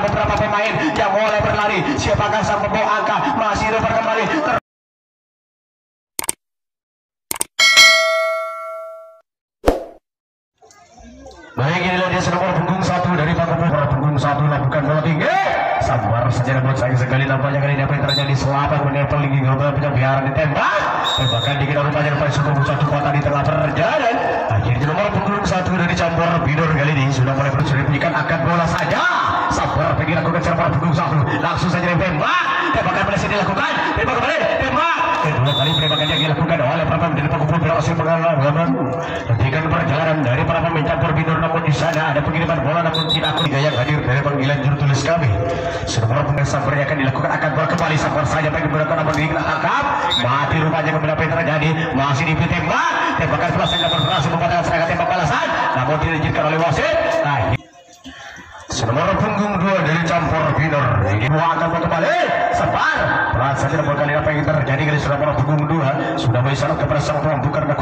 beberapa pemain yang mulai berlari. Siapakah sang pembawa angka? Masih dapat kembali. Baik, inilah dia nomor punggung 1 dari punggung 1 lakukan bola tinggi. Sabar saja buat saya sekali nampaknya kali ini apa yang terjadi selatan menempel tinggi global biar ditembak. Tembakan dikit rupanya depan punggung 1 kota di tengah perjalanan. Akhirnya nomor punggung 1 dari campur Bidor kali ini sudah mulai berusaha diberikan angkat bola saja. Sabar pergi lakukan secara punggung 1 langsung saja ditembak. Tembakan berhasil dilakukan. Tembak kembali. Tembak. Kedua kali tembakan yang dilakukan oleh para pemain dari punggung berhasil mengalahkan. Hentikan perjalanan dari para pemain campur Bidor. Namun di sana ada pengiriman bola namun tidak aku yang hadir dari panggilan juru tulis kami. Semua pemain sabar yang akan dilakukan akan bola kembali sabar saja pengen berlakukan namun ditangkap. Mati rupanya kemudian apa yang terjadi masih ditembak. Tembakan balasan dapat berhasil membatalkan serangan tembak balasan namun tidak diizinkan oleh wasit. Nomor punggung 2 dari campur Bidor ini akan kembali sabar pelan saja namun kali apa yang terjadi kali nomor punggung 2 sudah bisa kepada sang pembuka karena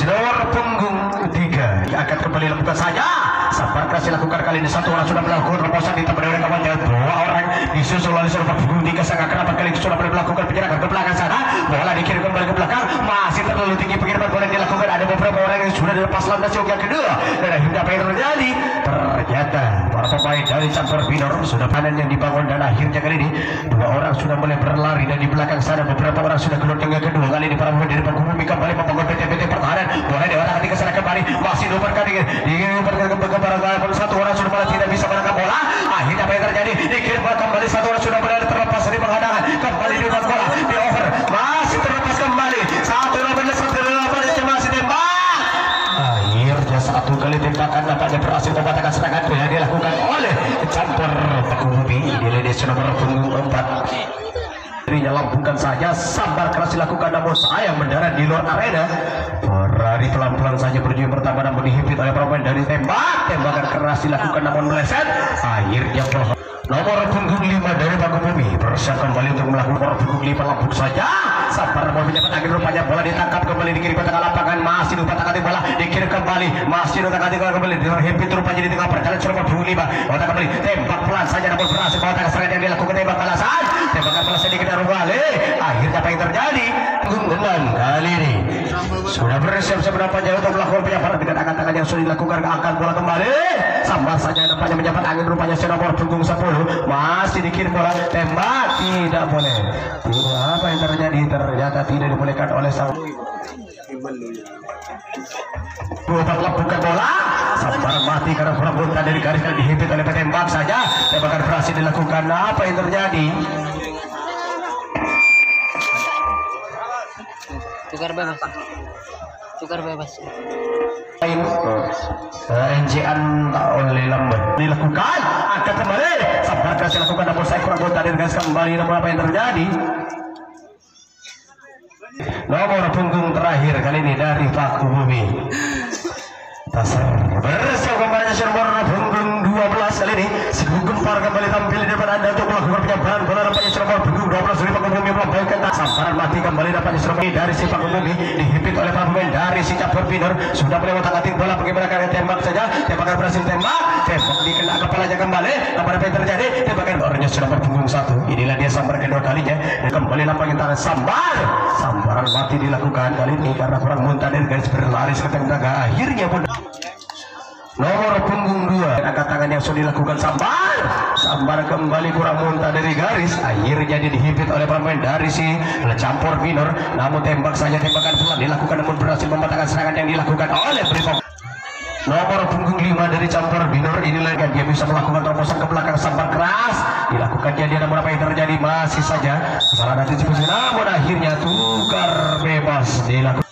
nomor punggung 3 akan kembali lakukan saja sabar kasih lakukan kali ini satu orang sudah melakukan terobosan di tempat oleh kawannya dua orang disusul oleh nomor punggung 3 sangat kenapa kali sudah melakukan penyerangan ke belakang sana bola dikirim kembali ke belakang masih terlalu tinggi pengiriman bola yang dilakukan ada beberapa orang yang sudah dilepas landas yang kedua dan akhirnya apa yang terjadi ternyata para pemain dari campur Bidor sudah panen yang dibangun dan akhirnya kali ini dua orang sudah mulai berlari dan di belakang sana beberapa orang sudah keluar yang kedua kali ini para pemain dari panggung kembali membangun PT pertahanan boleh dewata ketika sana kembali masih diubarkan ingin satu orang sudah mulai tidak bisa menangkap bola akhirnya apa yang terjadi dikirim kembali satu orang sudah mulai terlepas dari penghadangan kembali diubat bola di over masih terlepas kembali satu masih tembak akhirnya satu kali tembakan dapat berhasil membatalkan serangan yang dilakukan oleh campur Bumi di nomor punggung 4 dirinya lambungkan saja sabar keras dilakukan namun sayang mendarat di luar arena berlari pelan-pelan saja berjuang pertama namun dihimpit oleh pemain dari tembakan keras dilakukan namun meleset akhirnya nomor punggung 5 dari panggung Bumi bersiap kembali untuk melakukan nomor punggung 5 lambung saja sabar mau menjabat angin rupanya bola ditangkap kembali dikirim ke tengah lapangan masih diutak-atik bola dikirim kembali masih diutak-atik bola kembali dihimpit rupanya di tengah perjalanan nomor punggung 5 otak kembali tembak pelan saja namun berhasil membatalkan serangan yang dilakukan tembak balasan tembakan balasan dikit kembali akhirnya apa yang terjadi punggung 6 kali ini sudah bersiap seberapa jauh untuk melakukan penyebaran dengan tangan-tangan yang sudah dilakukan angkat bola kembali sambar saja nampaknya menjabat angin rupanya nomor punggung 10 masih dikirim bola tembak tidak boleh apa yang terjadi ternyata tidak dibolehkan oleh sang bukan bola sabar mati karena kurang bunta dari garis dan dihimpit oleh petembak saja tembakan berhasil dilakukan apa yang terjadi tukar bebas NJan oleh lambat dilakukan angkat kembali sabar kasih lakukan namun saya kurang bunta dari garis kembali namun apa yang terjadi nomor punggung terakhir kali ini dari Panggung Bumi Tasar bersiap kembali nomor punggung 12 kali ini sebelum gempar kembali tampil di depan anda untuk melakukan penyebaran bola nampaknya nomor punggung 12 dari Panggung Bumi melambaikan sabaran mati kembali nampaknya nomor dari si Panggung Bumi dihimpit oleh para pemain dari si campur Bidor sudah mulai otak-atik bola bagaimana kalian tembak saja tembakan berhasil tembak dikena kepalanya kembali apa yang terjadi tembakan orangnya sudah berpunggung 1 inilah dia sambar kedua kalinya dan kembali nampaknya tangan sambaran mati dilakukan kali ini karena kurang muntah dan garis berlari ke tengah akhirnya pun nomor punggung 2 angkat tangan yang sudah dilakukan sambar kembali kurang muntah dari garis akhirnya dihimpit oleh pemain dari si campur Bidor namun tembak saja tembakan pula dilakukan namun berhasil membatalkan serangan yang dilakukan oleh Brimo nomor punggung 5 dari campur Bidor inilah kan dia bisa melakukan terobosan ke belakang sambar keras dilakukan dia namun apa yang terjadi masih saja kesalahan antisipasi namun akhirnya tukar bebas dilakukan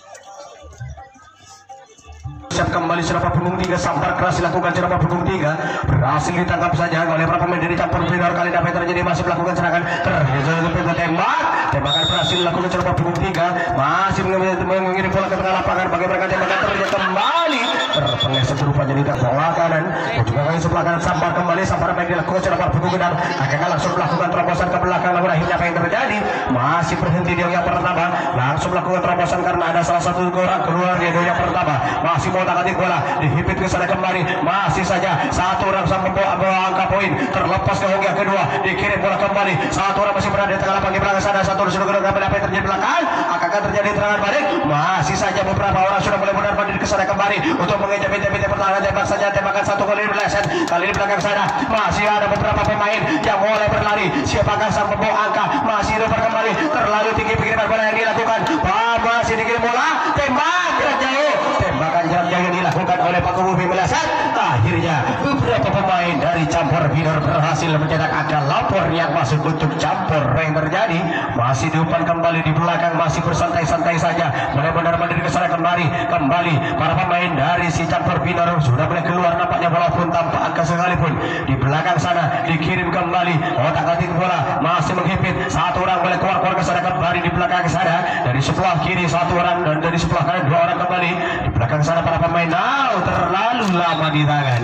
kembali serapa punggung 3 sambar keras dilakukan serapa punggung 3 berhasil ditangkap saja oleh para pemain dari campur Bidor kali ini apa yang terjadi masih melakukan serangan tembakan berhasil dilakukan serapa punggung 3 masih mengirim bola ke tengah lapangan bagaimana tembakan terjadi kembali terpeleset rupanya di sebelah kanan dan juga kali sebelah kanan sambar kembali sambar apa yang dilakukan serapa punggung 6 akan langsung melakukan terobosan ke belakang namun akhirnya apa yang terjadi masih berhenti di yang pertama langsung melakukan terobosan karena ada salah satu orang keluar di yang pertama masih mau otak-atik bola dihipit ke sana kembali, masih saja satu orang sang membawa angka poin, terlepas ke hoki yang kedua, dikirim bola kembali, satu orang masih berada di tengah lapangan di belakang sana, satu orang sudah gerak apa yang terjadi belakang, akan terjadi serangan balik, masih saja beberapa orang sudah mulai benar ke sana kembali untuk mengejar pintu-pintu pertahanan, tembak saja, tembakan satu kali meleset, kali ini belakang sana masih ada beberapa pemain yang mulai berlari, siapakah sang pembawa angka, masih rubah kembali, terlalu tinggi pengiriman bola yang dilakukan, masih dikirim bola, tembak jarak jauh, tembakan jarak jauh yang dilakukan oleh Pak Kububi meleset, akhirnya beberapa pemain dari campur Bidor berhasil mencetak angka lapor yang masuk untuk campur. Yang terjadi masih diumpan kembali di belakang, masih bersantai-santai saja, benar-benar mandiri ke sana kembali para pemain dari si campur Bidor sudah mulai keluar nampaknya, walaupun tanpa angka sekalipun. Di belakang sana dikirim kembali, otak-atik bola masih menghimpit, satu orang boleh keluar ke sana kembali, di belakang sana dari sebelah kiri satu orang dan dari sebelah kanan dua orang kembali, di belakang sana para pemain terlalu lama di tangan,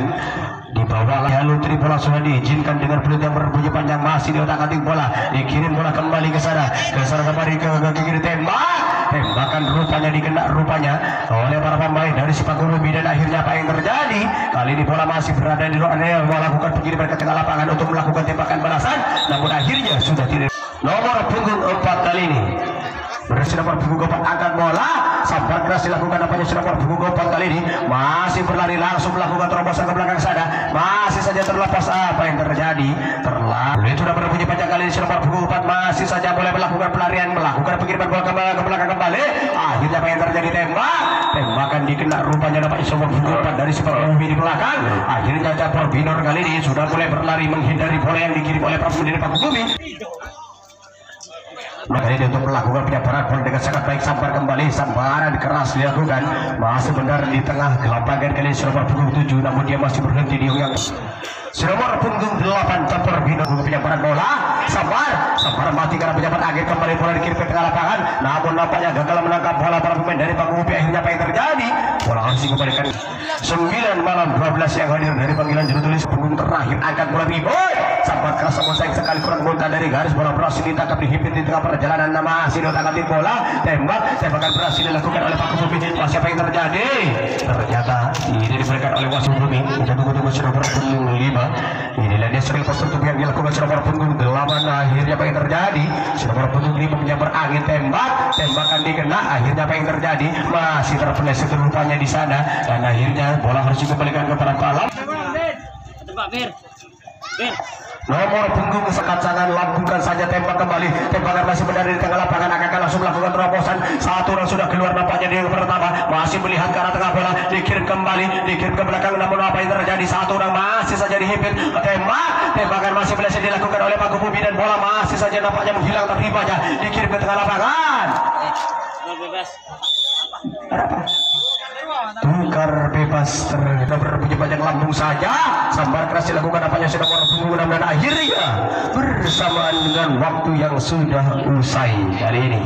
di bawah lalu bola sudah diizinkan dengan peluit yang berbunyi panjang, masih di otak-atik bola, dikirim bola kembali ke sana kembali ke kiri, tembakan rupanya dikena oleh para pemain dari si Pak Kububi, dan akhirnya apa yang terjadi kali ini bola masih berada di luar area, melakukan pengiriman ke tengah lapangan untuk melakukan tembakan balasan, namun akhirnya sudah tidak. Nomor punggung 4 kali ini berhasil nomor punggung 4 angkat bola, sambar keras dilakukan nampaknya sudah nomor punggung 4 kali ini masih berlari langsung melakukan terobosan ke belakang sana, masih saja terlepas, apa yang terjadi terlalu sudah berbunyi panjang kali ini nomor punggung 4 masih saja boleh melakukan pelarian, melakukan pengiriman bola ke belakang kembali, akhirnya apa yang terjadi, tembakan dikena rupanya nampaknya nomor punggung 4 dari Pak Kububi di belakang, akhirnya campur Bidor kali ini sudah mulai berlari menghindari bola yang dikirim oleh Pak Kububi. Maka ini untuk melakukan penyabaran bola dengan sangat baik, sambaran keras dilakukan, masih benar di tengah lapangan kali ini nomor punggung 7, namun dia masih berhenti di yang nomor punggung 8 campur Bidor penyabaran bola, sambar mati karena penyabaran akhir kembali bola dikirim ke tengah lapangan, namun nampaknya gagal menangkap bola para pemain dari Pak Kububi. Akhirnya apa yang terjadi, bola harus dikembalikan 9 malam 12 yang hadir dari panggilan juru tulis punggung terakhir, angkat bola tinggi, sambar keras sama sayang sekali, kurang muntah dari garis, bola berhasil ditangkap, dihimpit di tengah perjalanan, masih diotak-atik bola, tembakan berhasil dilakukan oleh Pak Kububi. Masih apa yang terjadi, ternyata ini diberikan oleh wasit Kububi. Kita tunggu nomor punggung 5, inilah dia skill post tertutup yang dilakukan nomor punggung 8. Akhirnya apa yang terjadi, nomor punggung 5 menyambar angin, tembakan dikena, akhirnya apa yang terjadi, masih terpeleset rupanya di sana, dan akhirnya bola harus dikembalikan kepada Palam. Nomor punggung sekat sangan, lambungkan saja, tembak kembali, tembakan masih berada di tengah lapangan, akan langsung melakukan terobosan, satu orang sudah keluar nampaknya di yang pertama, masih melihat ke arah tengah bola, dikirim ke belakang, namun apa yang terjadi, satu orang masih saja dihimpit, tembakan masih berhasil dilakukan oleh Pak Kububi, dan bola masih saja nampaknya menghilang tertimanya, dikirim ke tengah lapangan. Tukar bebas berbunyi panjang lambung saja, sambar keras dilakukan apanya sudah nomor punggung 6, dan akhirnya bersamaan dengan waktu yang sudah usai kali ini.